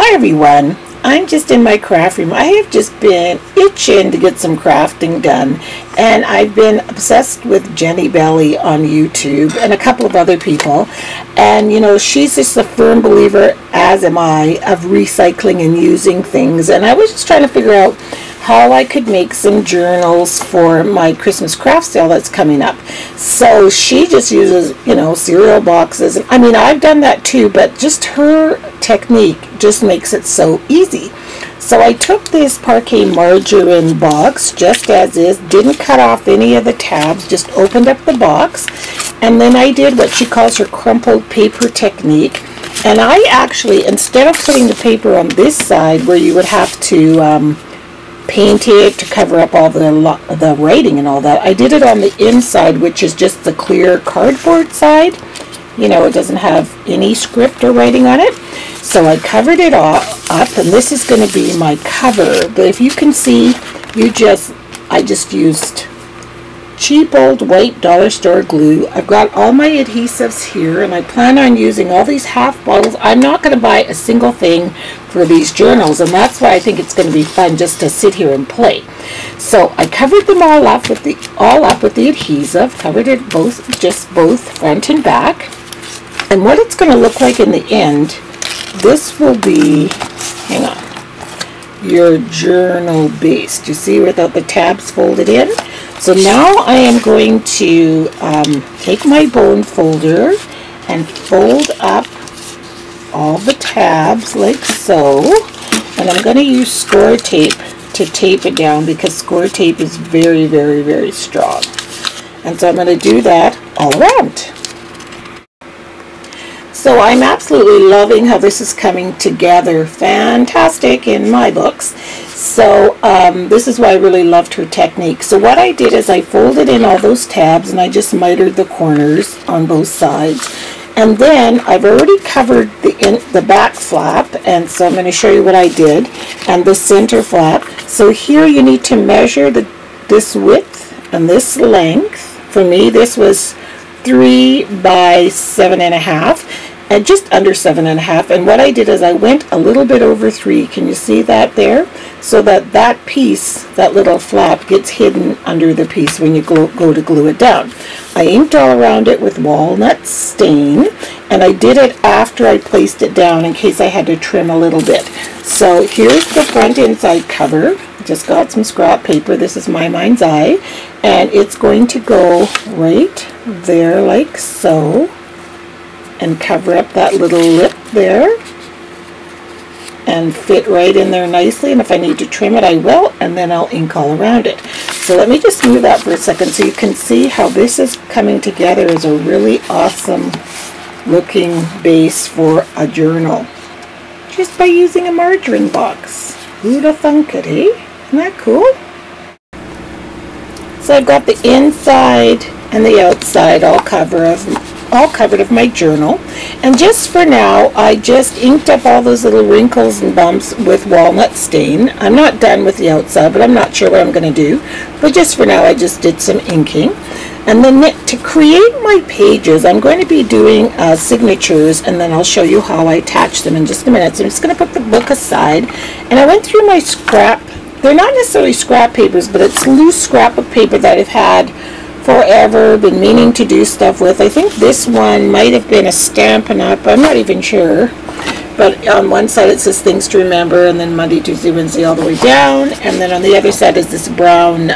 Hi everyone, I'm just in my craft room. I have just been itching to get some crafting done, and I've been obsessed with Jenny Bellie on YouTube and a couple of other people, and you know, she's just a firm believer, as am I, of recycling and using things. And I was just trying to figure out how I could make some journals for my Christmas craft sale that's coming up. So she just uses, you know, cereal boxes. I mean, I've done that too, but just her technique just makes it so easy. So I took this parquet margarine box just as is, didn't cut off any of the tabs, just opened up the box, and then I did what she calls her crumpled paper technique. And I actually, instead of putting the paper on this side where you would have to paint it to cover up all the writing and all that, I did it on the inside, which is just the clear cardboard side. You know, it doesn't have any script or writing on it. So I covered it all up, and this is going to be my cover. But if you can see, I just used cheap old white dollar store glue. I've got all my adhesives here, and I plan on using all these half bottles. I'm not going to buy a single thing for these journals, and that's why I think it's going to be fun just to sit here and play. So I covered them all up with the adhesive, covered it both front and back. And what it's going to look like in the end, this will be, hang on, your journal base. Do you see without the tabs folded in? So now I am going to take my bone folder and fold up all the tabs like so. And I'm going to use score tape to tape it down because score tape is very, very, very strong. And so I'm going to do that all around. So I'm absolutely loving how this is coming together. Fantastic in my books. So this is why I really loved her technique. So what I did is I folded in all those tabs and I just mitered the corners on both sides. And then I've already covered the back flap, and so I'm going to show you what I did, and the center flap. So here you need to measure this width and this length. For me, this was 3 by 7.5. And just under 7.5, and what I did is I went a little bit over 3. Can you see that there? So that piece, that little flap, gets hidden under the piece when you go to glue it down. I inked all around it with walnut stain, and I did it after I placed it down in case I had to trim a little bit. So here's the front inside cover. Just got some scrap paper. This is my mind's eye, and it's going to go right there like so, and cover up that little lip there and fit right in there nicely. And if I need to trim it, I will, and then I'll ink all around it. So let me just move that for a second so you can see how this is coming together as a really awesome looking base for a journal just by using a margarine box. Who'd have thunk it, eh? Isn't that cool? So I've got the inside and the outside all covered of my journal, and just for now I just inked up all those little wrinkles and bumps with walnut stain. I'm not done with the outside, but I'm not sure what I'm going to do, but just for now I just did some inking. And then to create my pages, I'm going to be doing signatures, and then I'll show you how I attach them in just a minute. So I'm just going to put the book aside, and I went through my scrap. They're not necessarily scrap papers, but it's loose scrap of paper that I've had forever, been meaning to do stuff with. I think this one might have been a Stampin' Up. I'm not even sure. But on one side it says Things to Remember, and then Monday, Tuesday, Wednesday all the way down. And then on the other side is this brown,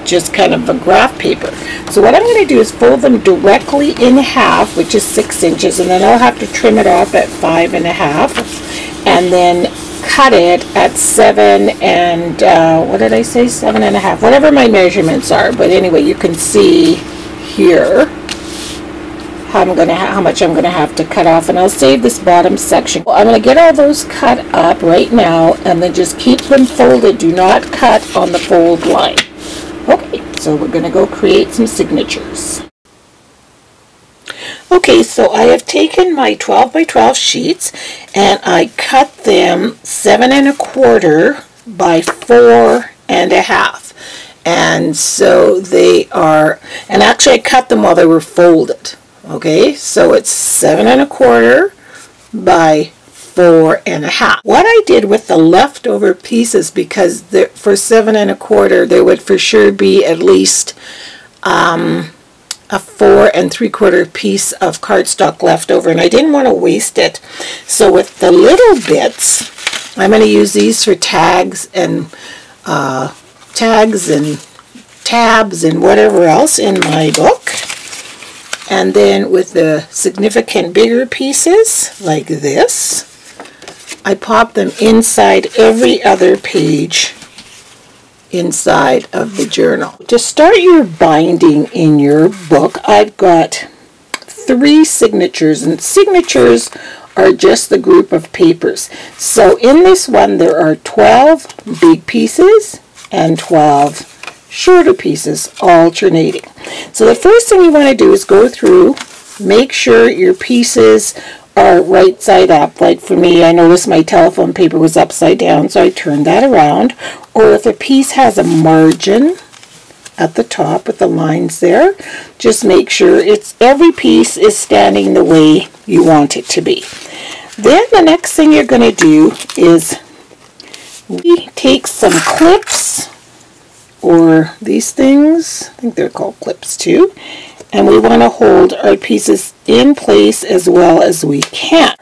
just kind of a graph paper. So what I'm going to do is fold them directly in half, which is 6 inches, and then I'll have to trim it off at 5.5, and then cut it at 7 and what did I say, 7.5, whatever my measurements are. But anyway, you can see here how much I'm gonna have to cut off, and I'll save this bottom section. Well, I'm gonna get all those cut up right now, and then just keep them folded. Do not cut on the fold line. Okay, so we're gonna go create some signatures. Okay, so I have taken my 12 by 12 sheets and I cut them 7 1/4 by 4 1/2. And so they are, and actually I cut them while they were folded. Okay, so it's 7 1/4 by 4.5. What I did with the leftover pieces, because for 7 1/4 there would for sure be at least a 4 3/4 piece of cardstock left over, and I didn't want to waste it. So with the little bits, I'm going to use these for tags and tabs and whatever else in my book. And then with the significant bigger pieces like this, I pop them inside every other page inside of the journal. To start your binding in your book, I've got 3 signatures, and signatures are just the group of papers. So in this one there are 12 big pieces and 12 shorter pieces alternating. So the first thing you want to do is go through, make sure your pieces are right side up. Like for me, I noticed my telephone paper was upside down, so I turned that around. Or if a piece has a margin at the top with the lines there, just make sure every piece is standing the way you want it to be. Then the next thing you're going to do is we take some clips, or these things, I think they're called clips too, and we want to hold our pieces in place as well as we can.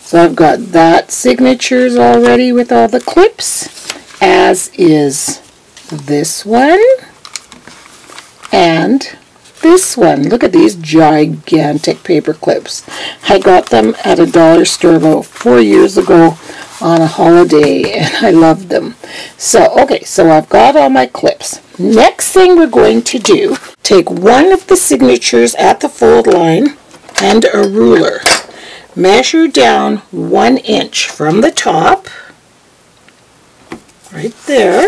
So I've got that signatures already with all the clips, as is this one and this one. Look at these gigantic paper clips. I got them at a dollar store about 4 years ago on a holiday, and I loved them. So, okay, so I've got all my clips. Next thing we're going to do, take one of the signatures at the fold line and a ruler. Measure down 1 inch from the top, right there,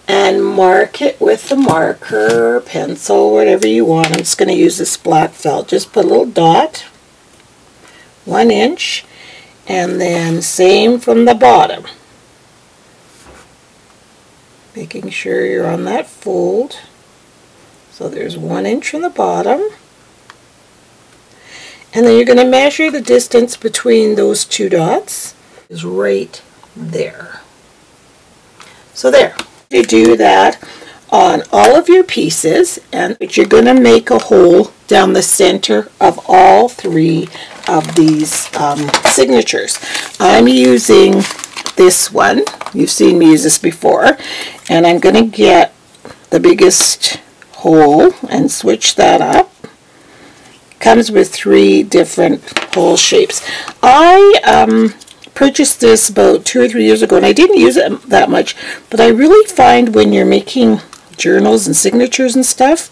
and mark it with the marker, pencil, whatever you want. I'm just going to use this black felt. Just put a little dot, 1 inch, and then same from the bottom. Making sure you're on that fold. So there's 1 inch from the bottom. And then you're going to measure the distance between those 2 dots is right there. So there. You do that on all of your pieces, and you're going to make a hole down the center of all 3 of these signatures. I'm using this one. You've seen me use this before, and I'm going to get the biggest hole and switch that up. Comes with 3 different hole shapes. I purchased this about 2 or 3 years ago, and I didn't use it that much, but I really find when you're making journals and signatures and stuff,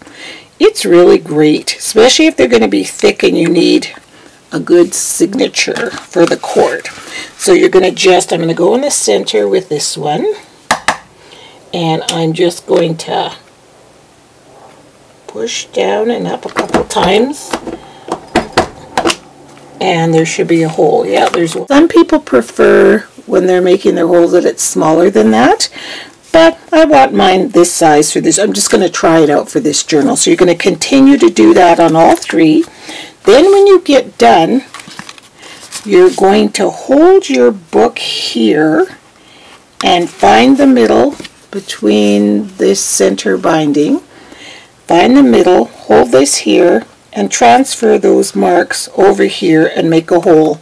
it's really great, especially if they're going to be thick and you need a good signature for the cord. So you're going to I'm going to go in the center with this one, and I'm just going to push down and up a couple times, and there should be a hole. Yeah, there's one. Some people prefer when they're making their holes that it's smaller than that, but I want mine this size for this. I'm just going to try it out for this journal. So you're going to continue to do that on all 3. Then when you get done, you're going to hold your book here and find the middle between this center binding. Find the middle, hold this here, and transfer those marks over here and make a hole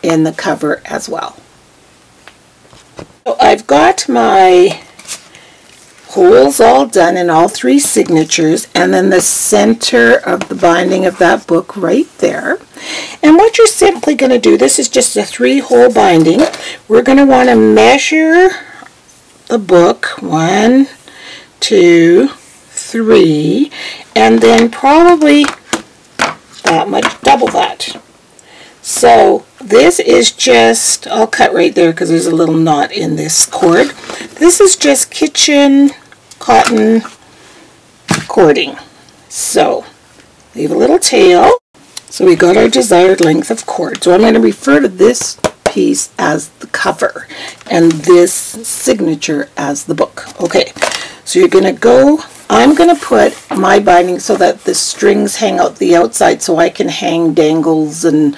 in the cover as well. So I've got my holes all done in all 3 signatures, and then the center of the binding of that book right there. And what you're simply going to do, this is just a 3-hole binding. We're going to want to measure the book 1, 2, 3, and then probably that much, double that. So this is just, I'll cut right there because there's a little knot in this cord. This is just kitchen cotton cording. So leave a little tail. So we got our desired length of cord. So I'm going to refer to this piece as the cover and this signature as the book. Okay, so you're going to go, I'm going to put my binding so that the strings hang out the outside so I can hang dangles and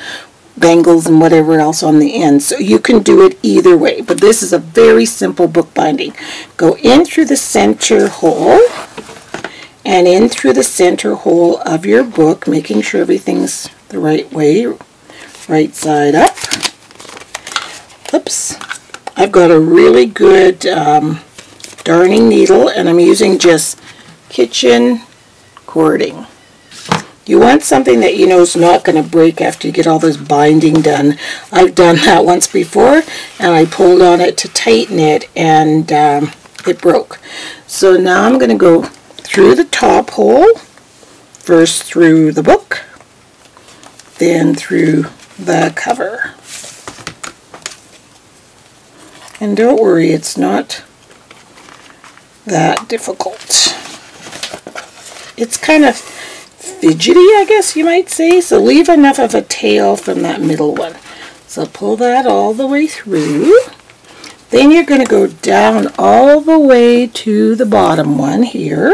bangles and whatever else on the end. So you can do it either way, but this is a very simple bookbinding. Go in through the center hole and in through the center hole of your book, making sure everything's the right way, right side up. Oops. I've got a really good darning needle, and I'm using just kitchen cording. You want something that you know is not going to break after you get all this binding done. I've done that once before, and I pulled on it to tighten it, and it broke. So now I'm going to go through the top hole, first through the book, then through the cover. And don't worry, it's not that difficult. It's kind of fidgety, I guess you might say, so leave enough of a tail from that middle one. So pull that all the way through. Then you're going to go down all the way to the bottom one here,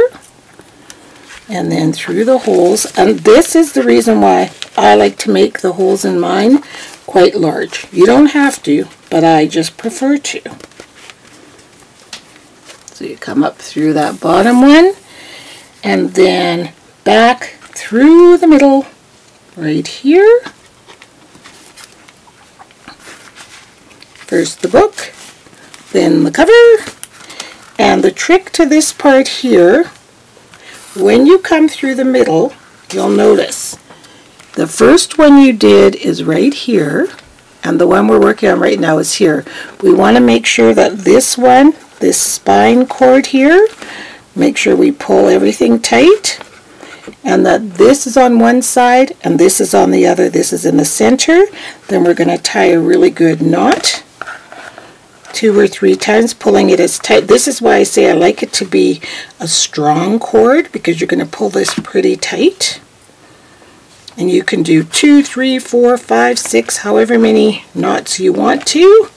and then through the holes. And this is the reason why I like to make the holes in mine quite large. You don't have to, but I just prefer to. So you come up through that bottom one, and then back through the middle right here. First the book, then the cover. And the trick to this part here, when you come through the middle, you'll notice the first one you did is right here, and the one we're working on right now is here. We want to make sure that this one, this spine cord here, make sure we pull everything tight, and that this is on one side and this is on the other. This is in the center. Then we're going to tie a really good knot 2 or 3 times, pulling it as tight. This is why I say I like it to be a strong cord, because you're going to pull this pretty tight. And you can do 2, 3, 4, 5, 6, however many knots you want to,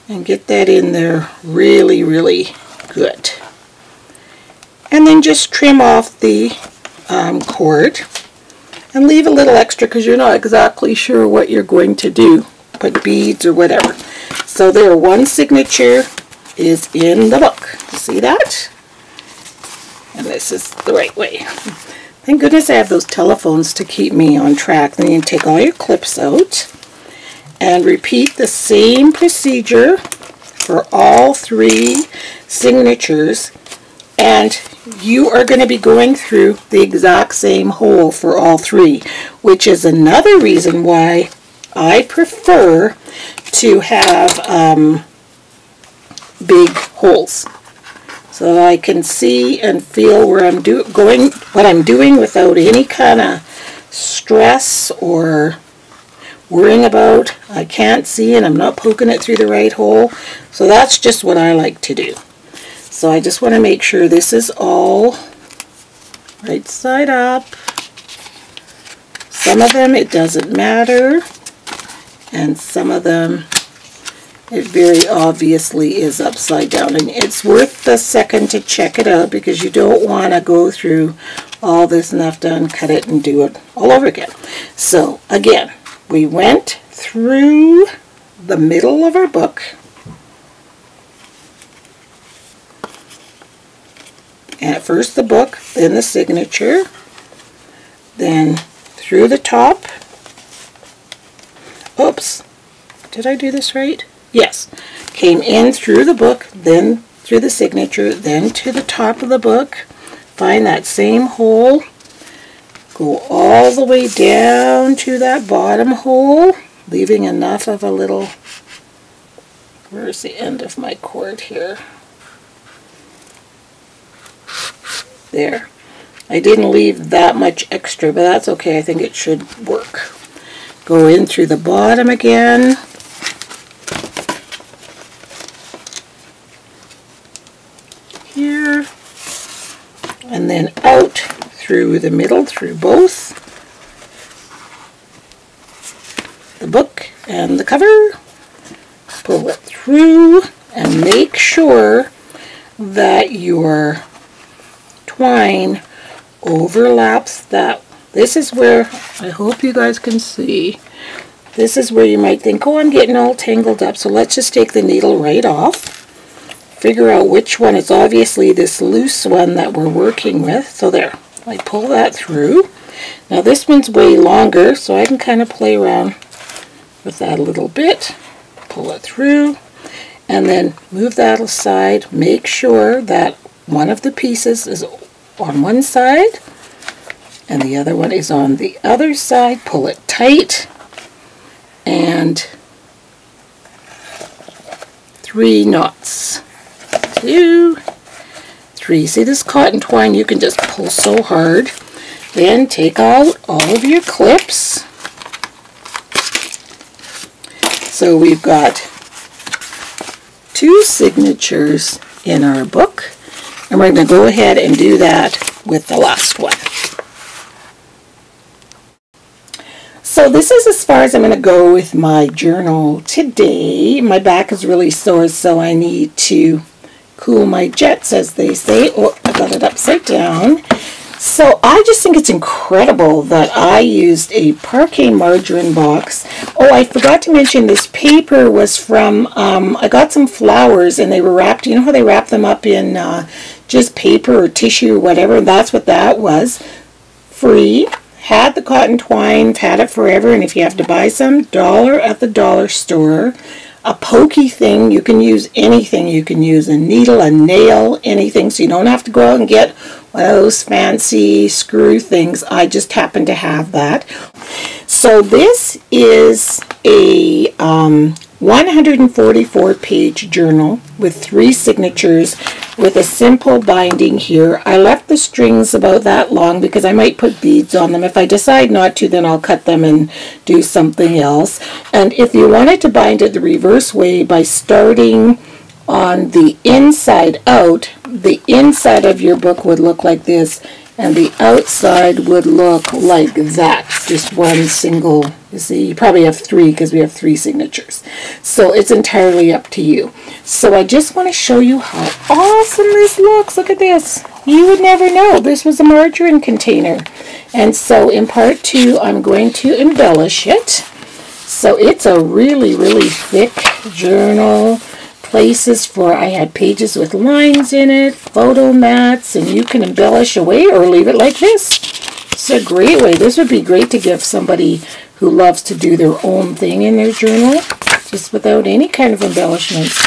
and get that in there really, really good. And then just trim off the cord and leave a little extra, because you're not exactly sure what you're going to do, put beads or whatever. So there, one signature is in the book. See that? And this is the right way. Thank goodness I have those telephones to keep me on track. Then you take all your clips out and repeat the same procedure for all 3 signatures, and you are going to be going through the exact same hole for all 3, which is another reason why I prefer to have big holes, so that I can see and feel where I'm what I'm doing without any kind of stress or worrying about I can't see and I'm not poking it through the right hole. So that's just what I like to do. So I just want to make sure this is all right side up. Some of them it doesn't matter, and some of them it very obviously is upside down, and it's worth the second to check it out, because you don't want to go through all this and have to uncut it and do it all over again. So again, we went through the middle of our book, and at first the book, then the signature, then through the top. Oops, did I do this right? Yes. Came in through the book, then through the signature, then to the top of the book. Find that same hole. Go all the way down to that bottom hole, leaving enough of a little... Where's the end of my cord here? There. I didn't leave that much extra, but that's okay. I think it should work. Go in through the bottom again. Here. And then out through the middle, through both the book and the cover. Pull it through and make sure that your twine overlaps that. This is where, I hope you guys can see, This is where you might think, oh, I'm getting all tangled up. So let's just take the needle right off. Figure out which one. It's obviously this loose one that we're working with. So there, I pull that through. Now this one's way longer, so I can kind of play around with that a little bit. Pull it through, and then move that aside. Make sure that one of the pieces is on one side, and the other one is on the other side. Pull it tight, and 3 knots. 2, 3. See this cotton twine, you can just pull so hard. Then take out all of your clips. So we've got 2 signatures in our book, and we're going to go ahead and do that with the last one. So this is as far as I'm going to go with my journal today. My back is really sore, so I need to cool my jets, as they say. Oh, I got it upside down. So I just think it's incredible that I used a parquet margarine box. Oh, I forgot to mention this paper was from, I got some flowers and they were wrapped, you know how they wrap them up in just paper or tissue or whatever? That's what that was. Free. Had the cotton twine, had it forever, and if you have to buy some, $1 at the dollar store. A pokey thing, you can use anything. You can use a needle, a nail, anything, so you don't have to go out and get one of those fancy screw things. I just happen to have that. So this is a 144-page journal with 3 signatures with a simple binding here. I left the strings about that long because I might put beads on them. If I decide not to, then I'll cut them and do something else. And if you wanted to bind it the reverse way by starting on the inside out, the inside of your book would look like this, and the outside would look like that. Just one single, you see, you probably have 3 because we have 3 signatures. So it's entirely up to you. So I just want to show you how awesome this looks. Look at this. You would never know this was a margarine container. And so in part 2, I'm going to embellish it. So it's a really, really thick journal. Places for, I had pages with lines in it, photo mats, and you can embellish away or leave it like this. It's a great way. This would be great to give somebody who loves to do their own thing in their journal, just without any kind of embellishments.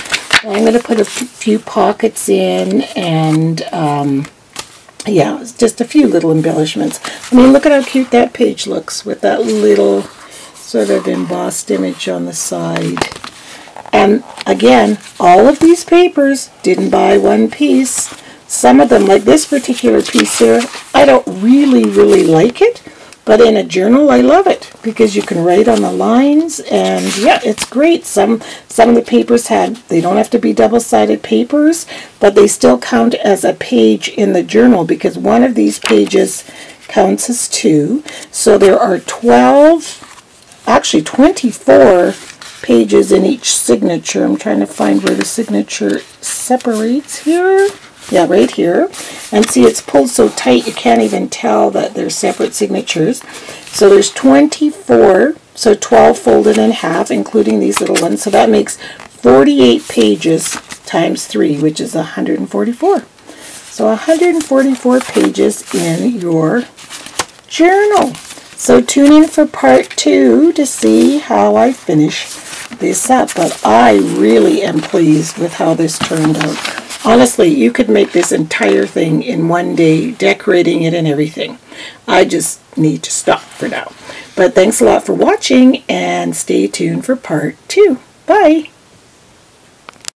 I'm going to put a few pockets in, and yeah, it's just a few little embellishments. I mean, look at how cute that page looks with that little sort of embossed image on the side. And again, all of these papers didn't buy one piece. Some of them, like this particular piece here, I don't really like it. But in a journal, I love it because you can write on the lines, and yeah, it's great. Some of the papers they don't have to be double-sided papers, but they still count as a page in the journal because one of these pages counts as 2. So there are 24 pages in each signature. I'm trying to find where the signature separates here. Yeah, right here. And see, it's pulled so tight you can't even tell that they're separate signatures. So there's 24, so 12 folded in half, including these little ones. So that makes 48 pages times 3, which is 144. So 144 pages in your journal. So tune in for part 2 to see how I finish this up. But I really am pleased with how this turned out. Honestly, you could make this entire thing in one day, decorating it and everything. I just need to stop for now. But thanks a lot for watching, and stay tuned for part 2. Bye!